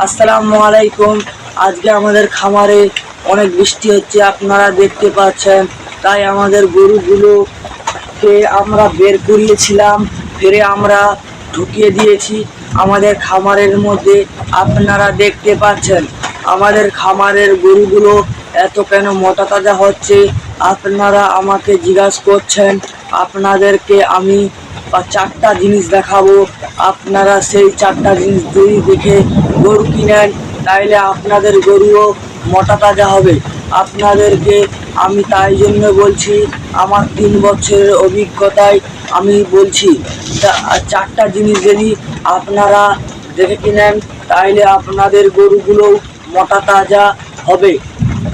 আসসালামু আলাইকুম। আজকে আমাদের খামারে অনেক বৃষ্টি হচ্ছে, আপনারা দেখতে পাচ্ছেন। তাই আমাদের গরুগুলোকে আমরা বের করিয়েছিলাম, ফিরে আমরা ঢুকিয়ে দিয়েছি আমাদের খামারের মধ্যে। আপনারা দেখতে পাচ্ছেন আমাদের খামারের গরুগুলো এত কেন মোটা তাজা হচ্ছে। আপনারা আমাকে জিজ্ঞাসা করছেন, আপনাদেরকে আমি চারটা জিনিস দেখাবো। আপনারা সেই চারটা জিনিস যদি দেখে গরু কিনেন, তাইলে আপনাদের গরুও মোটা তাজা হবে। আপনাদেরকে আমি তাই জন্য বলছি, আমার 3 বছরের অভিজ্ঞতায় আমি বলছি। চারটা জিনিস যদি আপনারা দেখে কিনেন, তাইলে আপনাদের গরুগুলোও মোটা তাজা হবে।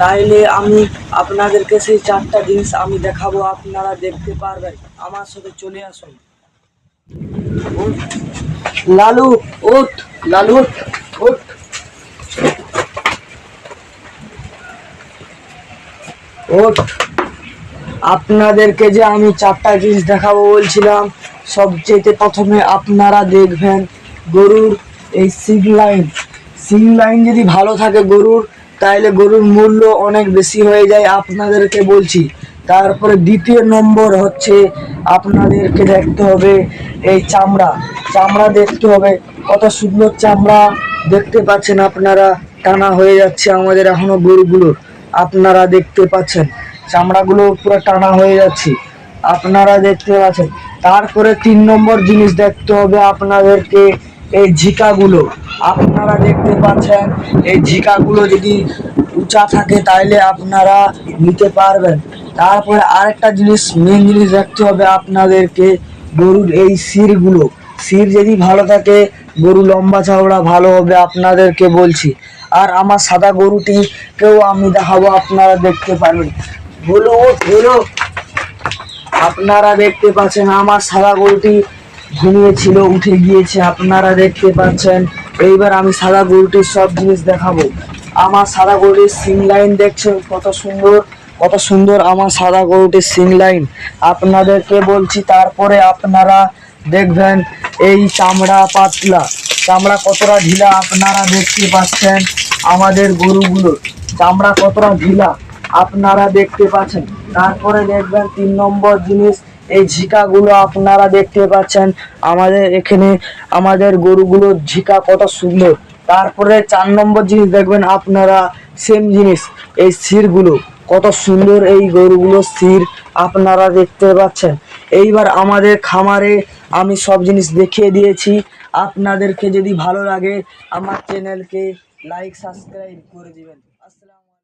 তাইলে আমি আপনাদেরকে সেই চারটা জিনিস আমি দেখাবো, আপনারা দেখতে পারবেন। আমার সাথে চলে আসুন। লালু ওঠ, লালু ওঠ। ওঠ। আপনাদেরকে যে আমি চারটা জিনিস দেখাবো বলছিলাম, সবচেয়ে প্রথমে আপনারা দেখবেন গরুর এই সিং লাইন যদি ভালো থাকে গরুর, তাইলে গরুর মূল্য অনেক বেশি হয়ে যায়, আপনাদেরকে বলছি। তারপরে দ্বিতীয় নম্বর হচ্ছে আপনাদেরকে দেখতে হবে এই চামড়া দেখতে হবে। কত সুন্দর চামড়া দেখতে পাচ্ছেন আপনারা, টানা হয়ে যাচ্ছে আমাদের এখনো গরুগুলোর। আপনারা দেখতে পাচ্ছেন চামড়াগুলো পুরো টানা হয়ে যাচ্ছে, আপনারা দেখতে পাচ্ছেন। তারপরে 3 নম্বর জিনিস দেখতে হবে আপনাদেরকে এই ঝিকাগুলো। আপনারা দেখতে পাচ্ছেন এই ঝিকাগুলো যদি উঁচা থাকে তাইলে আপনারা নিতে পারবেন। তারপরে আরেকটা জিনিস, মেন জিনিস দেখতে হবে আপনাদেরকে গরুর এই শির যদি ভালো থাকে, গরু লম্বা চওড়া ভালো হবে, আপনাদেরকে বলছি। আর আমার সাদা গরুটিকেও আমি দেখাবো, আপনারা দেখতে পারবেন। বলো বলো। আপনারা দেখতে পাচ্ছেন আমার সাদা গরুটি ঘুমিয়েছিল, উঠে গিয়েছে, আপনারা দেখতে পাচ্ছেন। এইবার আমি সাদা গরুটির সব জিনিস দেখাবো। আমার সাদা গরুটির সিং লাইন দেখছেন কত সুন্দর আমার সাদা গরুটির সিং লাইন, আপনাদেরকে বলছি। তারপরে আপনারা দেখবেন এই চামড়া কতটা ঢিলা, আপনারা দেখতে পাচ্ছেন। আমাদের গরুগুলোর চামড়া কতটা ঢিলা আপনারা দেখতে পাচ্ছেন। তারপরে দেখবেন 3 নম্বর জিনিস এই ঝিকাগুলো, আপনারা দেখতে পাচ্ছেন আমাদের এখানে আমাদের গরুগুলোর ঝিকা কত সুন্দর। তারপরে 4 নম্বর জিনিস দেখবেন আপনারা, সেম জিনিস এই শিরগুলো কত সুন্দর, এই গরুগুলোর শির আপনারা দেখতে পাচ্ছেন। এইবার আমাদের খামারে আমি সব জিনিস দেখিয়ে দিয়েছি। আপনাদেরকে যদি ভালো লাগে আমার চ্যানেলকে লাইক সাবস্ক্রাইব করে দিবেন। আসসালামু আলাইকুম।